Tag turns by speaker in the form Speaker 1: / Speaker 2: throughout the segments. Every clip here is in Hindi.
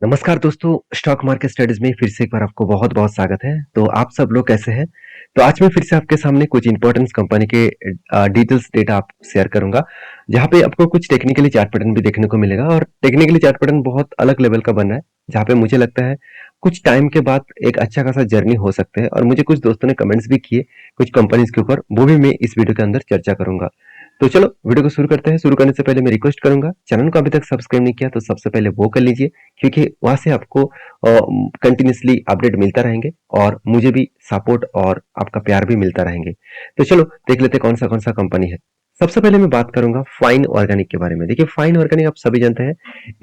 Speaker 1: नमस्कार दोस्तों, स्टॉक मार्केट स्टडीज में फिर से एक बार आपको बहुत-बहुत स्वागत है। तो आप सब लोग कैसे हैं? तो आज मैं फिर से आपके सामने कुछ इंपॉर्टेंट कंपनी के डिटेल्स डेटा आप शेयर करूँगा, जहाँ पे आपको कुछ टेक्निकली चार्ट पैटर्न भी देखने को मिलेगा और टेक्निकली चार्ट पैटर्न बहुत अलग लेवल का बन रहा है, जहाँ पे मुझे लगता है कुछ टाइम के बाद एक अच्छा खासा जर्नी हो सकता है और मुझे कुछ दोस्तों ने कमेंट्स भी किए कुछ कंपनीज के ऊपर, वो भी मैं इस वीडियो के अंदर चर्चा करूँगा। तो चलो वीडियो को शुरू करते हैं। शुरू करने से पहले मैं रिक्वेस्ट करूँगा, चैनल को अभी तक सब्सक्राइब नहीं किया तो सबसे पहले वो कर लीजिए, क्योंकि वहाँ से आपको कंटिन्यूअसली अपडेट मिलता रहेंगे और मुझे भी सपोर्ट और आपका प्यार भी मिलता रहेंगे। तो चलो देख लेते हैं कौन सा कंपनी है। सबसे पहले मैं बात करूंगा फाइन ऑर्गेनिक के बारे में। देखिए फाइन ऑर्गेनिक आप सभी जानते हैं,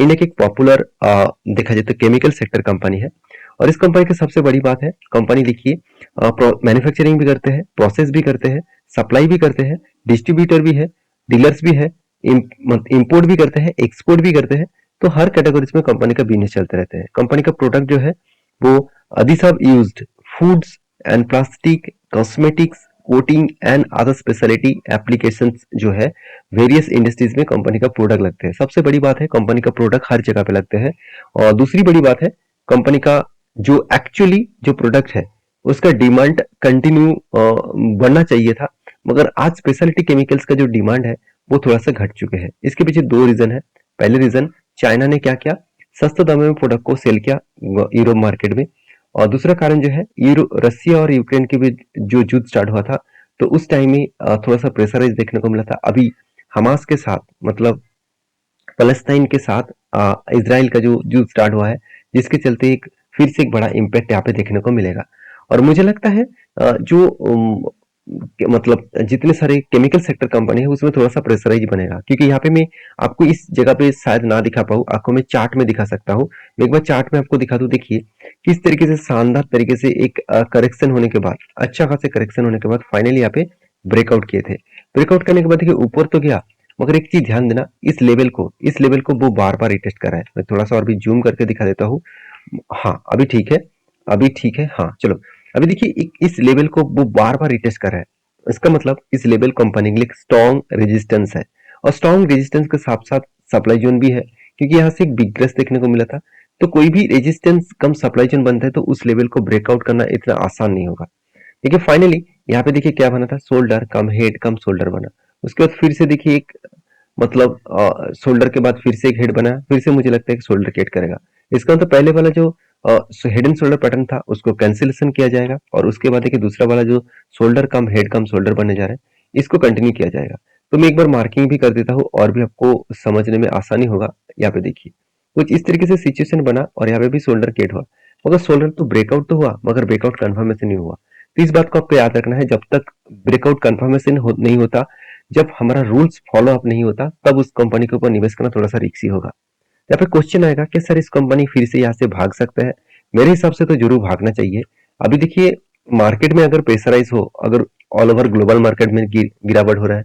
Speaker 1: इंडिया की एक पॉपुलर देखा जाए तो केमिकल सेक्टर कंपनी है। और इस कंपनी की सबसे बड़ी बात है, कंपनी देखिए मैन्युफैक्चरिंग भी करते हैं, प्रोसेस भी करते हैं, सप्लाई भी करते हैं, डिस्ट्रीब्यूटर भी है, डीलर्स भी है, इम्पोर्ट भी करते हैं, एक्सपोर्ट भी करते हैं। तो हर कैटेगरीज में कंपनी का बिजनेस चलते रहते हैं। कंपनी का प्रोडक्ट जो है वो this are used foods and plastic, cosmetics, coating and other speciality applications जो है वेरियस इंडस्ट्रीज में कंपनी का प्रोडक्ट लगते हैं। सबसे बड़ी बात है कंपनी का प्रोडक्ट हर जगह पे लगते हैं। और दूसरी बड़ी बात है कंपनी का जो एक्चुअली जो प्रोडक्ट है उसका डिमांड कंटिन्यू बढ़ना चाहिए था, मगर आज स्पेशलिटी केमिकल्स का जो डिमांड है वो थोड़ा सा घट चुके हैं। इसके पीछे दो रीजन है। पहले रीजन, चाइना ने क्या किया, सस्ते दामों में प्रोडक्ट को सेल किया यूरोप मार्केट में। और दूसरा कारण जो है रसिया और यूक्रेन के बीच जो युद्ध स्टार्ट हुआ था, तो उस टाइम में थोड़ा सा प्रेशराइज देखने को मिला था। अभी हमास के साथ मतलब फलस्तीन के साथ इसराइल का जो युद्ध स्टार्ट हुआ है, जिसके चलते एक फिर से एक बड़ा इम्पैक्ट यहाँ पे देखने को मिलेगा। और मुझे लगता है जो मतलब जितने सारे केमिकल सेक्टर कंपनी है उसमें थोड़ा सा प्रेशराइज बनेगा, क्योंकि यहाँ पे मैं आपको इस जगह पे शायद ना दिखा पाऊँ, आपको मैं चार्ट में दिखा सकता हूँ। मैं एक बार चार्ट में आपको दिखा दूं। देखिए किस तरीके से शानदार तरीके से एक करेक्शन होने के बाद, अच्छा खासा करेक्शन होने के बाद फाइनली यहाँ पे ब्रेकआउट किए थे। ब्रेकआउट करने के बाद देखिए ऊपर तो गया, मगर एक चीज ध्यान देना, इस लेवल को वो बार बार रिटेस्ट कर रहा है। मैं थोड़ा सा और भी जूम करके दिखा देता हूँ। हाँ अभी ठीक है, अभी ठीक है। हाँ चलो, अभी देखिए इस लेवल को वो बार बार रिटेस्ट कर रहा है। इसका मतलब इस लेवल कंपनी के लिए स्ट्रॉन्ग रेजिस्टेंस है, और स्ट्रॉन्ग रेजिस्टेंस के साथ साथ सप्लाई जोन भी है, क्योंकि यहाँ से एक बिगनेस देखने को मिला था। तो कोई भी रेजिस्टेंस कम सप्लाई जोन बनता है तो उस लेवल को ब्रेकआउट करना इतना आसान नहीं होगा। देखिए फाइनली यहाँ पे देखिए क्या बना था, शोल्डर कम हेड कम शोल्डर बना। उसके बाद फिर से देखिए एक मतलब शोल्डर के बाद फिर से एक हेड बना, फिर से मुझे लगता है कि शोल्डर के हेड करेगा। इसका मतलब पहले वाला जो हेड एंड शोल्डर पैटर्न था उसको कैंसिलेशन किया जाएगा, और उसके बाद देखिए दूसरा वाला जो शोल्डर कम हेड कम शोल्डर बनने जा रहा है इसको कंटिन्यू किया जाएगा। तो मैं एक बार मार्किंग भी कर देता हूँ और भी आपको समझने में आसानी होगा। यहाँ पे देखिए कुछ इस तरीके से सिचुएशन बना और यहाँ पे भी शोल्डर केट हुआ, मगर शोल्डर तो ब्रेकआउट तो हुआ मगर ब्रेकआउट कन्फर्मेशन नहीं हुआ। तो इस बात को आपको याद रखना है, जब तक ब्रेकआउट कन्फर्मेशन नहीं होता, जब हमारा रूल्स फॉलो अप नहीं होता, तब उस कंपनी के ऊपर निवेश करना थोड़ा सा रिस्की होगा। यहाँ पे क्वेश्चन आएगा कि सर इस कंपनी फिर से यहाँ से भाग सकता है? मेरे हिसाब से तो जरूर भागना चाहिए। अभी देखिए मार्केट में अगर प्रेशराइज हो, अगर ऑल ओवर ग्लोबल मार्केट में गिरावट हो रहा है,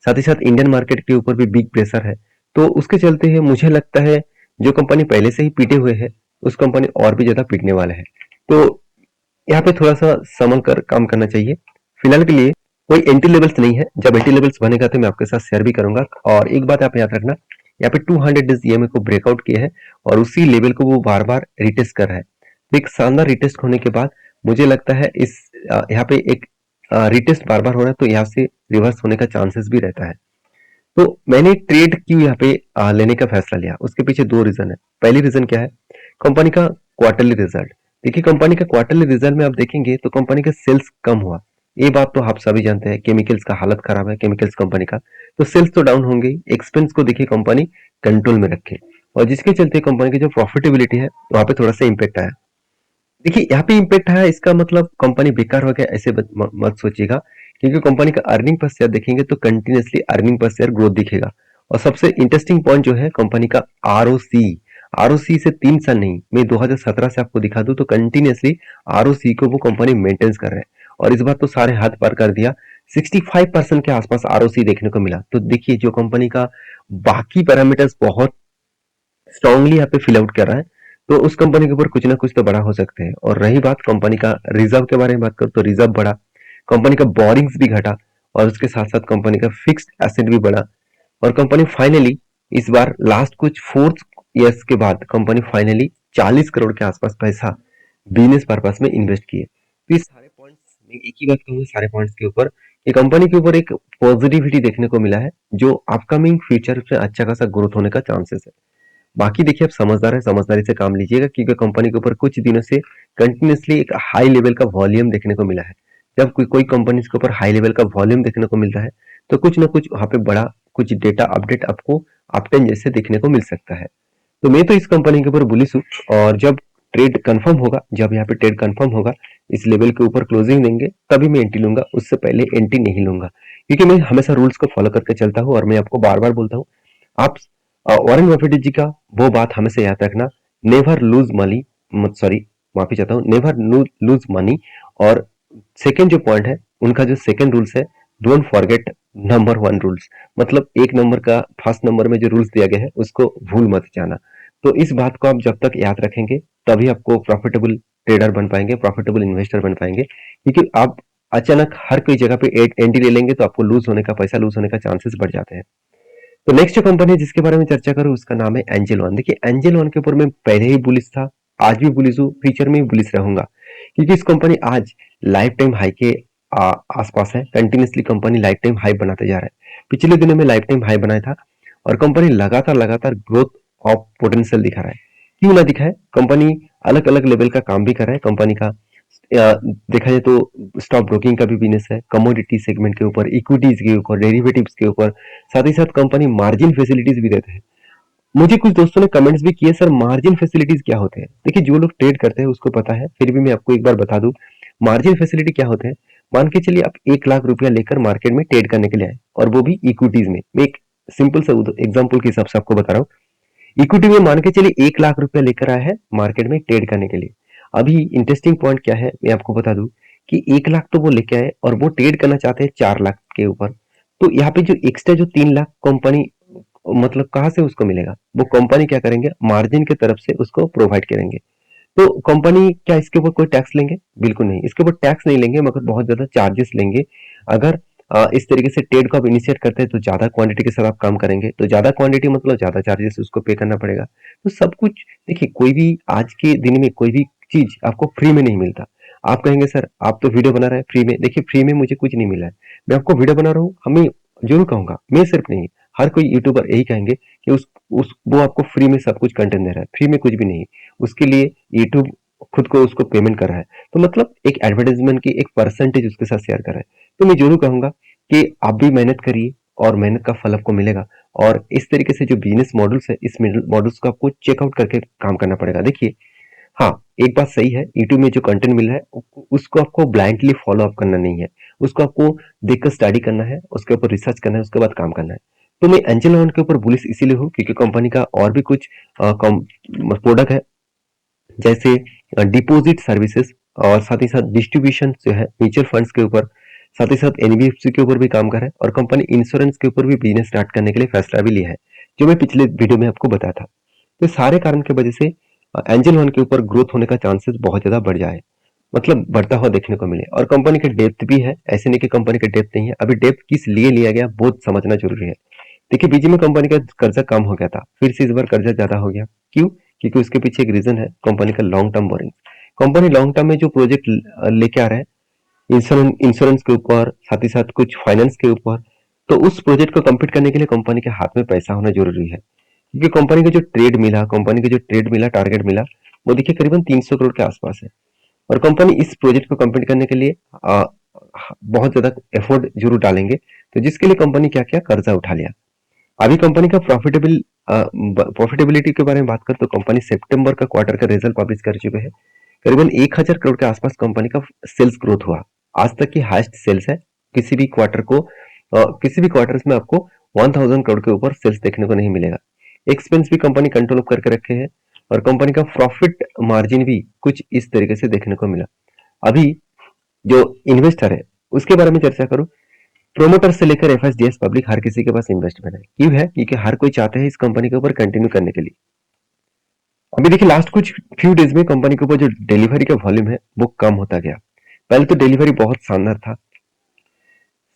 Speaker 1: साथ ही साथ इंडियन मार्केट के ऊपर भी बिग प्रेशर है, तो उसके चलते है मुझे लगता है जो कंपनी पहले से ही पीटे हुए है उस कंपनी और भी ज्यादा पीटने वाला है। तो यहाँ पे थोड़ा सा संभल कर काम करना चाहिए। फिलहाल के लिए कोई एंट्री लेवल्स नहीं है, जब एंट्री लेवल्स बनेगा तो मैं आपके साथ शेयर भी करूंगा। और एक बात आप याद रखना, यहाँ पे 200 डेज ईएमए को ब्रेकआउट किया है और उसी लेवल को वो बार बार रिटेस्ट कर रहा है। तो एक शानदार रिटेस्ट होने के बाद मुझे लगता है इस यहाँ पे एक रिटेस्ट बार बार हो रहा है, तो यहाँ से रिवर्स होने का चांसेस भी रहता है। तो मैंने ट्रेड क्यों यहाँ पे लेने का फैसला लिया, उसके पीछे दो रीजन है। पहली रीजन क्या है, कंपनी का क्वार्टरली रिजल्ट। देखिए कंपनी का क्वार्टरली रिजल्ट में आप देखेंगे तो कंपनी का सेल्स कम हुआ। ये बात तो आप सभी जानते हैं, केमिकल्स का हालत खराब है केमिकल्स कंपनी का, तो सेल्स तो डाउन होंगे। एक्सपेंस को देखिए कंपनी कंट्रोल में रखे, और जिसके चलते कंपनी की जो प्रॉफिटेबिलिटी है वहां पे थोड़ा सा इम्पेक्ट आया। देखिए यहाँ पे इम्पैक्ट है, इसका मतलब कंपनी बेकार हो गया ऐसे मत सोचिएगा, क्योंकि कंपनी का अर्निंग पर शेयर देखेंगे तो continuously earning per share growth दिखेगा। और सबसे इंटरेस्टिंग पॉइंट जो है कंपनी का आरओसी। आरओसी से 3 साल नहीं, मैं 2017 से आपको दिखा दूं तो कंटिन्यूसली आरओसी को वो कंपनी मेंटेन कर रहे हैं, और इस बार तो सारे हाथ पार कर दिया। 65% के आसपास आरओसी देखने को मिला। तो देखिए जो कंपनी का बाकी पैरामीटर्स बहुत स्ट्रांगली यहाँ पे फिल आउट कर रहा है, तो उस कंपनी के ऊपर कुछ ना कुछ तो बड़ा हो सकते हैं। और रही बात कंपनी का रिजर्व के बारे में बात करूं तो रिजर्व बढ़ा, कंपनी का बोरिंग्स भी घटा, और उसके साथ साथ कंपनी का फिक्स्ड एसेट भी बढ़ा। और कंपनी फाइनली इस बार लास्ट कुछ 4 ईयर्स के बाद कंपनी फाइनली 40 करोड़ के आसपास पैसा बिजनेस पर्पस में इन्वेस्ट किए। तो इस सारे पॉइंट्स में एक ही बात कहूंगा, सारे पॉइंट्स के ऊपर ये कंपनी के ऊपर एक पॉजिटिविटी देखने को मिला है, जो अपकमिंग फ्यूचर में अच्छा खासा ग्रोथ होने का चांसेस है। बाकी देखिए, आप समझदार है, समझदारी से काम लीजिएगा, क्योंकि कंपनी के ऊपर कुछ दिनों से कंटिन्यूअसली एक हाई लेवल का वॉल्यूम देखने को मिला है। जब कोई कोई कंपनीज के ऊपर हाई लेवल का वॉल्यूम देखने को मिलता है, तो कुछ ना कुछ वहां पे बड़ा कुछ डेटा अपडेट आपको अपटेन जैसे देखने को मिल सकता है। तो मैं तो इस कंपनी के ऊपर बुलिश हूँ, और जब ट्रेड कंफर्म होगा, जब यहाँ पे ट्रेड कंफर्म होगा, इस लेवल के ऊपर क्लोजिंग देंगे, तभी मैं एंट्री लूंगा, उससे पहले एंट्री नहीं लूंगा, क्योंकि मैं हमेशा रूल्स को फॉलो करके चलता हूँ। और मैं आपको बार बार बोलता हूँ, आप वॉरेन बफेट जी का वो बात हमेशा याद रखना, नेवर लूज मनी, सॉरी माफी चाहता हूँ, नेवर लूज मनी। और सेकेंड जो पॉइंट है, उनका जो सेकेंड रूल्स है, don't forget number one rules. मतलब एक नंबर का फर्स्ट नंबर में जो रूल्स दिया गया है उसको भूल मत जाना। तो इस बात को आप जब तक याद रखेंगे, तभी आपको प्रॉफिटेबल ट्रेडर बन पाएंगे, प्रॉफिटेबल इन्वेस्टर बन पाएंगे। क्योंकि आप अचानक हर कोई जगह पे एंट्री ले लेंगे, तो आपको लूज होने का, पैसा लूज होने का चांसेस बढ़ जाते हैं। तो नेक्स्ट जो कंपनी है जिसके बारे में चर्चा करूं, उसका नाम है एंजल वन। देखिए, एंजल वन के ऊपर मैं पहले ही बुलिश था, आज भी बुलिश हूँ, फ्यूचर में भी बुलिश रहूंगा, क्योंकि इस कंपनी आज लाइफ टाइम हाई के आसपास है। Continuously company life time high बनाते जा रहा है। पिछले दिनों में लाइफ टाइम हाई बनाया था, और कंपनी लगातार लगातार ग्रोथ ऑफ पोटेंशियल दिखा रहा है। क्यों ना दिखाए, कंपनी अलग अलग लेवल का काम भी कर रहा है। कंपनी का देखा जाए तो स्टॉक ब्रोकिंग का भी बिजनेस है, कमोडिटी सेगमेंट के ऊपर, इक्विटीज के ऊपर, डेरिवेटिव्स के ऊपर, साथ ही साथ कंपनी मार्जिन फैसिलिटीज भी देते हैं। मुझे कुछ दोस्तों ने कमेंट्स भी किए, सर मार्जिन फैसिलिटीज क्या होते हैं। देखिए, जो लोग ट्रेड करते हैं उसको पता है, फिर भी मैं आपको एक बार बता दूं, मार्जिन फैसिलिटी क्या होते हैं। मान के चलिए आप 1 लाख रुपया लेकर मार्केट में ट्रेड करने के लिए आए, और वो भी इक्विटीज में। मैं एक सिंपल सा एग्जाम्पल के हिसाब से आपको बता रहा हूँ। इक्विटी में मान के चलिए 1 लाख रुपया लेकर आया है मार्केट में ट्रेड करने के लिए। अभी इंटरेस्टिंग पॉइंट क्या है, मैं आपको बता दूं कि 1 लाख तो वो लेके आए, और वो ट्रेड करना चाहते हैं 4 लाख के ऊपर। तो यहाँ पे जो एक्स्ट्रा जो 3 लाख कंपनी, मतलब कहाँ से उसको मिलेगा, वो कंपनी क्या करेंगे, मार्जिन की तरफ से उसको प्रोवाइड करेंगे। तो कंपनी क्या इसके ऊपर कोई टैक्स लेंगे? बिल्कुल नहीं, इसके ऊपर टैक्स नहीं लेंगे, मगर बहुत ज्यादा चार्जेस लेंगे। अगर इस तरीके से ट्रेड को आप इनिशिएट करते हैं, तो ज्यादा क्वांटिटी के साथ आप काम करेंगे, तो ज्यादा क्वांटिटी मतलब ज्यादा चार्जेस उसको पे करना पड़ेगा। तो सब कुछ देखिए, कोई भी आज के दिन में कोई भी चीज आपको फ्री में नहीं मिलता। आप कहेंगे सर आप तो वीडियो बना रहे हैं फ्री में, देखिए फ्री में मुझे कुछ नहीं मिला है। मैं आपको वीडियो बना रहा हूँ, हमें जरूर कहूंगा, मैं सिर्फ नहीं, हर कोई यूट्यूबर यही कहेंगे कि उस वो आपको फ्री में सब कुछ कंटेंट दे रहा है। फ्री में कुछ भी नहीं, उसके लिए यूट्यूब खुद को उसको पेमेंट कर रहा है। तो मतलब एक एडवर्टाइजमेंट की एक परसेंटेज उसके साथ शेयर कर रहा है। तो मैं जरूर कहूंगा कि आप भी मेहनत करिए, और मेहनत का फल आपको मिलेगा। और इस तरीके से जो बिजनेस मॉडल्स है, इस मॉडल्स को आपको चेकआउट करके काम करना पड़ेगा। देखिए, हाँ, एक बात सही है, यूट्यूब में जो कंटेंट मिल रहा है उसको आपको ब्लाइंडली फॉलो अप करना नहीं है, उसको आपको देखकर स्टडी करना है, उसके ऊपर रिसर्च करना है, उसके बाद काम करना है। तो मैं एंजल वन के ऊपर बुलिश इसीलिए हूँ, क्योंकि कंपनी का और भी कुछ प्रोडक्ट है, जैसे डिपॉजिट सर्विसेज, और साथ ही साथ डिस्ट्रीब्यूशन जो है म्यूचुअल फंड्स के ऊपर, साथ ही साथ एनबीएफसी के ऊपर भी काम कर रहा है, और कंपनी इंश्योरेंस के ऊपर भी बिजनेस स्टार्ट करने के लिए फैसला भी लिया है, जो मैं पिछले वीडियो में आपको बताया था। तो सारे कारण की वजह से एंजल वन के ऊपर ग्रोथ होने का चांसेस बहुत ज्यादा बढ़ जाए, मतलब बढ़ता हुआ देखने को मिले। और कंपनी का डेप्थ भी है, ऐसे नहीं कि कंपनी का डेप्थ नहीं है। अभी डेप्थ किस लिए लिया गया बहुत समझना जरूरी है। देखिए, बीच में कंपनी का कर्जा कम हो गया था, फिर से इस बार कर्जा ज्यादा हो गया। क्यों? क्योंकि उसके पीछे एक रीजन है, कंपनी का long term borrowing. Company long term में जो प्रोजेक्ट लेके आ रहा है, इंश्योरेंस के ऊपर, साथ ही साथ कुछ फाइनेंस के ऊपर, तो उस प्रोजेक्ट को कंप्लीट करने के लिए कंपनी के हाथ में पैसा होना जरूरी है। क्योंकि कंपनी का जो ट्रेड मिला, टारगेट मिला, वो देखिए करीबन 300 करोड़ के आसपास है। और कंपनी इस प्रोजेक्ट को कंप्लीट करने के लिए बहुत ज्यादा एफर्ट जरूर डालेंगे, तो जिसके लिए कंपनी क्या क्या कर्जा उठा लिया। अभी कंपनी का प्रॉफिटेबिलिटी के बारे में बात करें, तो कंपनी सितंबर का क्वार्टर का रिजल्ट पब्लिश कर चुके हैं। करीबन 1000 करोड़ के आसपास कंपनी का सेल्स ग्रोथ हुआ, आज तक की हाईएस्ट सेल्स है। किसी भी क्वार्टर को किसी भी क्वार्टर्स में आपको 1000 करोड़ के ऊपर सेल्स देखने को नहीं मिलेगा। एक्सपेंस भी कंपनी कंट्रोल करके रखे हैं, और कंपनी का प्रॉफिट मार्जिन भी कुछ इस तरीके से देखने को मिला। अभी जो इन्वेस्टर है उसके बारे में चर्चा करूं, प्रोमोटर से लेकर एफएसडीएस पब्लिक हर किसी के पास इन्वेस्टमेंट है। क्यों है? क्योंकि हर कोई चाहते हैं इस कंपनी के ऊपर कंटिन्यू करने के लिए। अभी देखिए, लास्ट कुछ फ्यू डेज में कंपनी के ऊपर जो डिलीवरी का वॉल्यूम है वो कम होता गया। पहले तो डिलीवरी बहुत शानदार था,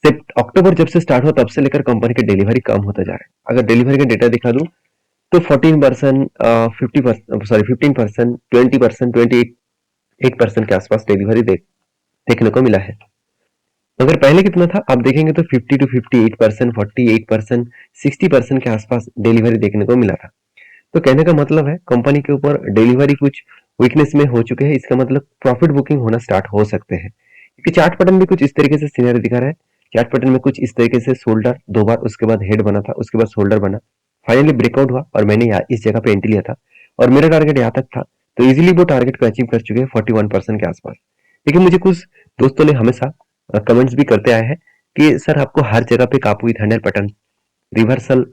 Speaker 1: सिर्फ अक्टूबर जब से स्टार्ट हुआ तब से लेकर कंपनी की डिलीवरी कम होता जा रहा है। अगर डिलीवरी का डेटा दिखा दूं, तो 14%, 50%, सॉरी 15%, 20%, 28% के आसपास डिलीवरी देखने को मिला है। अगर पहले कितना था आप देखेंगे तो 50 to 58%, 48%, 60% के आसपास डिलीवरी देखने को मिला था। तो कहने का मतलब है कंपनी के ऊपर डिलीवरी कुछ वीकनेस में हो चुके हैं, इसका मतलब प्रॉफिट बुकिंग होना स्टार्ट हो सकते हैं, क्योंकि चार्ट पैटर्न भी कुछ इस तरीके से सिनेरियो दिखा रहा है। चार्ट पैटर्न में कुछ इस तरीके से शोल्डर दो बार, उसके बाद हेड बना था, उसके बाद शोल्डर बना, फाइनली ब्रेकआउट हुआ और मैंने यहाँ इस जगह पे एंट्री लिया था और मेरा टारगेट यहाँ तक था। तो इजीली वो टारगेट को अचीव कर चुके हैं 41% के आसपास। लेकिन मुझे कुछ दोस्तों ने हमेशा कमेंट्स भी करते आए हैं कि सर आपको हर जगह पे काबू विथ हैंडल पैटर्न, रिवर्सल,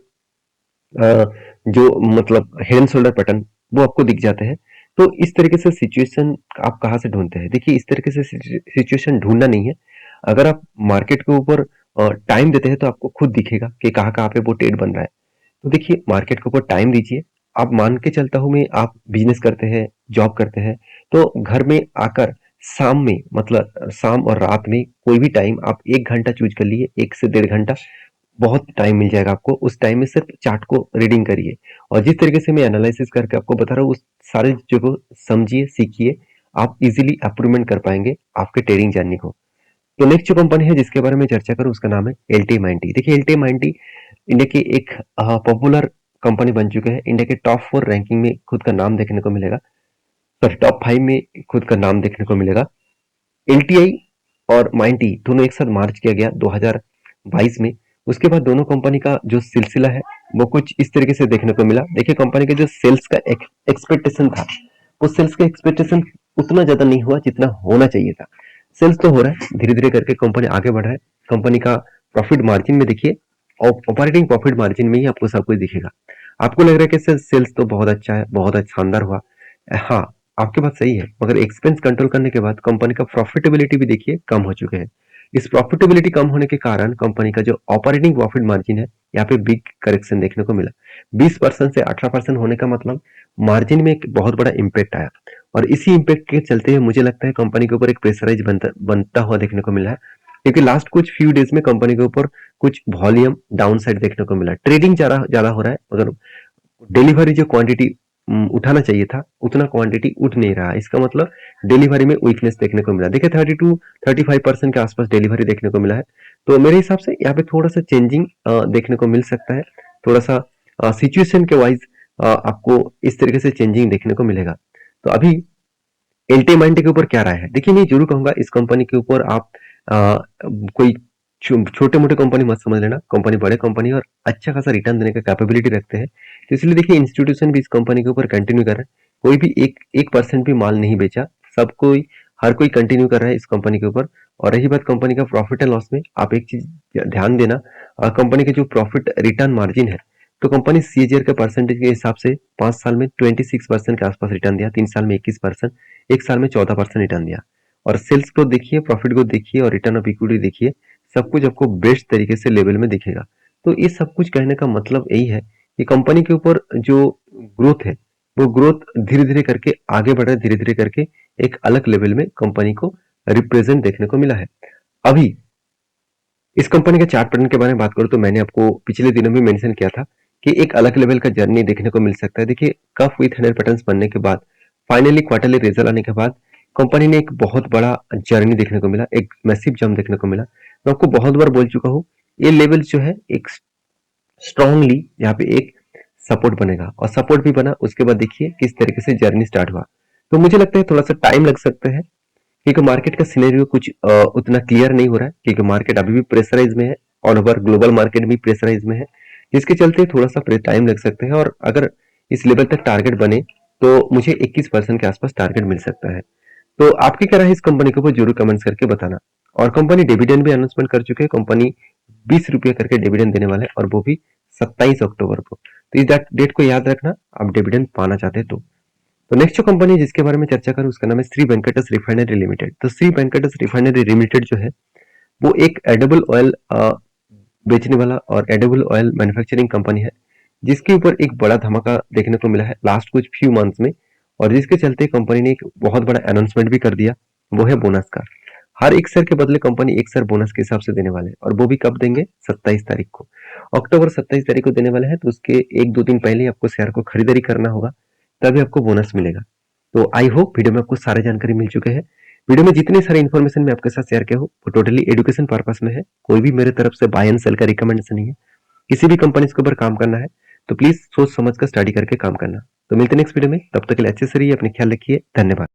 Speaker 1: जो मतलब हेड एंड शोल्डर पैटर्न वो आपको दिख जाते हैं। तो इस तरीके से सिचुएशन आप कहाँ से ढूंढते हैं? देखिए इस तरीके से सिचुएशन ढूंढना नहीं है। अगर आप मार्केट के ऊपर टाइम देते हैं तो आपको खुद दिखेगा कि कहाँ कहाँ पे वो ट्रेड बन रहा है। तो देखिए मार्केट के ऊपर टाइम दीजिए। आप मान के चलता हूँ मैं, आप बिजनेस करते हैं, जॉब करते हैं, तो घर में आकर शाम में, मतलब शाम और रात में कोई भी टाइम आप 1 घंटा चूज कर लिए, 1 से 1.5 घंटा बहुत टाइम मिल जाएगा आपको। उस टाइम में सिर्फ चार्ट को रीडिंग करिए और जिस तरीके से मैं एनालिसिस करके आपको बता रहा हूँ उस सारे चीजों को समझिए, सीखिए। आप इजीली अप्रूवमेंट कर पाएंगे आपके ट्रेडिंग जर्नी को। तो नेक्स्ट जो कंपनी है जिसके बारे में चर्चा करूँ उसका नाम है LTMINT। देखिए LTMINT इंडिया की एक पॉपुलर कंपनी बन चुके हैं। इंडिया के टॉप 4 रैंकिंग में खुद का नाम देखने को मिलेगा, सॉरी टॉप 5 में खुद का नाम देखने को मिलेगा। LTI और माइंटी दोनों एक साथ मार्च किया गया 2022 में। उसके बाद दोनों कंपनी का जो सिलसिला है वो कुछ इस तरीके से देखने को मिला। देखिए कंपनी के जो सेल्स का एक्सपेक्टेशन था, वो सेल्स का एक्सपेक्टेशन उतना ज्यादा नहीं हुआ जितना होना चाहिए था। सेल्स तो हो रहा है, धीरे धीरे करके कंपनी आगे बढ़ रहा है। कंपनी का प्रॉफिट मार्जिन में देखिए, ऑपरेटिंग प्रॉफिट मार्जिन में ही आपको सब कुछ दिखेगा। आपको लग रहा है कि सर सेल्स तो बहुत अच्छा है, बहुत अच्छा शानदार हुआ। हाँ, आपकी बात सही है, मगर एक्सपेंस कंट्रोल करने के बाद कंपनी का प्रॉफिटेबिलिटी भी देखिए कम हो चुके हैं। इस प्रॉफिटेबिलिटी कम होने के कारण कंपनी का जो ऑपरेटिंग प्रॉफिट मार्जिन है, यहाँ पे बिग करेक्शन देखने को मिला। 20% से 18% होने का मतलब मार्जिन में एक बहुत बड़ा इम्पैक्ट आया और इसी इम्पैक्ट के चलते हुए मुझे लगता है कंपनी के ऊपर एक प्रेशराइज बनता हुआ देखने को मिला है, क्योंकि लास्ट कुछ फ्यू डेज में कंपनी के ऊपर कुछ वॉल्यूम डाउन साइड देखने को मिला। ट्रेडिंग ज्यादा ज्यादा हो रहा है मगर डिलीवरी जो क्वांटिटी उठाना चाहिए था उतना क्वांटिटी उठ नहीं रहा। इसका मतलब डिलीवरी में वीकनेस देखने को मिला। देखिए 32-35% के आसपास डिलीवरी देखने को मिला है। तो मेरे हिसाब से यहाँ पे थोड़ा सा चेंजिंग देखने को मिल सकता है। थोड़ा सा सिचुएशन के वाइज आपको इस तरीके से चेंजिंग देखने को मिलेगा। तो अभी एलटी माइंड के ऊपर क्या राय है? देखिए मैं जरूर कहूंगा इस कंपनी के ऊपर आप कोई छोटे मोटे कंपनी मत समझ लेना। कंपनी बड़े कंपनी और अच्छा खासा रिटर्न देने का कैपेबिलिटी रखते हैं। तो इसलिए देखिए इंस्टीट्यूशन भी इस कंपनी के ऊपर कंटिन्यू कर रहा है। कोई भी एक परसेंट भी माल नहीं बेचा, सब कोई हर कोई कंटिन्यू कर रहा है इस कंपनी के ऊपर। और रही बात कंपनी का प्रॉफिट एंड लॉस में, आप एक चीज ध्यान देना, कंपनी के जो प्रॉफिट रिटर्न मार्जिन है, तो कंपनी सीएजीआर के परसेंटेज के हिसाब से 5 साल में 26% के आसपास रिटर्न दिया, 3 साल में 21%, 1 साल में 14% रिटर्न दिया। और सेल्स ग्रोथ देखिए, प्रॉफिट ग्रोथ देखिए और रिटर्न ऑफ इक्विटी देखिए, सब कुछ आपको बेस्ट तरीके से लेवल में दिखेगा। तो ये सब कुछ कहने का मतलब यही है कि कंपनी के ऊपर जो ग्रोथ है वो ग्रोथ धीरे धीरे करके आगे बढ़ रहा है, धीरे धीरे करके एक अलग लेवल में कंपनी को रिप्रेजेंट देखने को मिला है। अभी इस कंपनी के चार्ट पैटर्न के बारे में बात करूं तो मैंने आपको पिछले दिनों में मेंशन किया था कि एक अलग लेवल का जर्नी देखने को मिल सकता है। देखिए कफ विथ हैंडल पैटर्न्स बनने के बाद, फाइनली क्वार्टरली रिजल्ट आने के बाद कंपनी ने एक बहुत बड़ा जर्नी देखने को मिला, एक मैसिव जंप देखने को मिला। मैं आपको बहुत बार बोल चुका हूँ, ये लेवल जो है एक स्ट्रांगली यहाँ पे एक सपोर्ट बनेगा और सपोर्ट भी बना। उसके बाद देखिए किस तरीके से जर्नी स्टार्ट हुआ। तो मुझे लगता है थोड़ा सा टाइम लग सकता है, क्योंकि मार्केट का सिनेरियो कुछ उतना क्लियर नहीं हो रहा है, क्योंकि मार्केट अभी भी प्रेशराइज में है, ऑल ओवर ग्लोबल मार्केट भी प्रेशराइज में है, जिसके चलते थोड़ा सा टाइम लग सकता है। और अगर इस लेवल तक टारगेट बने तो मुझे 21% के आसपास टारगेट मिल सकता है। तो आपकी क्या राय है इस कंपनी के ऊपर जरूर कमेंट्स करके बताना। और कंपनी डिविडेंड भी अनाउंसमेंट कर चुके हैं। कंपनी 20 रुपये करके डिविडेंड देने वाला है और वो भी 27 अक्टूबर को। तो इस डेट को याद रखना, आप डिविडेंड पाना चाहते हैं तो नेक्स्ट जो कंपनी जिसके बारे में चर्चा करूं उसका नाम है श्री वेंकटेश रिफाइनरी लिमिटेड। तो श्री वेंकटेश रिफाइनरी लिमिटेड जो है वो एक एडिबल ऑयल बेचने वाला और एडिबल ऑयल मैन्युफैक्चरिंग कंपनी है, जिसके ऊपर एक बड़ा धमाका देखने को मिला है लास्ट कुछ फ्यू मंथ्स में। और जिसके चलते कंपनी ने एक बहुत बड़ा अनाउंसमेंट भी कर दिया, वो है बोनस का। हर एक शेयर के बदले कंपनी एक शेयर बोनस के हिसाब से देने वाले हैं और वो भी कब देंगे? 27 तारीख को। अक्टूबर 27 तारीख को देने वाले हैं, तो उसके 1-2 दिन पहले ही आपको शेयर को खरीदारी करना होगा, तभी आपको बोनस मिलेगा। तो आई होप वीडियो में आपको सारी जानकारी मिल चुके हैं। वीडियो में जितनी सारी इन्फॉर्मेशन मैं आपके साथ शेयर किया हूँ वो टोटली एजुकेशन पर्पस में है, कोई भी मेरे तरफ से बाय एंड सेल का रिकमेंडेशन नहीं है। किसी भी कंपनी के ऊपर काम करना है तो प्लीज सोच समझ कर स्टडी करके काम करना। तो मिलते हैं नेक्स्ट वीडियो में, तब तक के लिए अच्छे से रहिए, अपने ख्याल रखिए, धन्यवाद।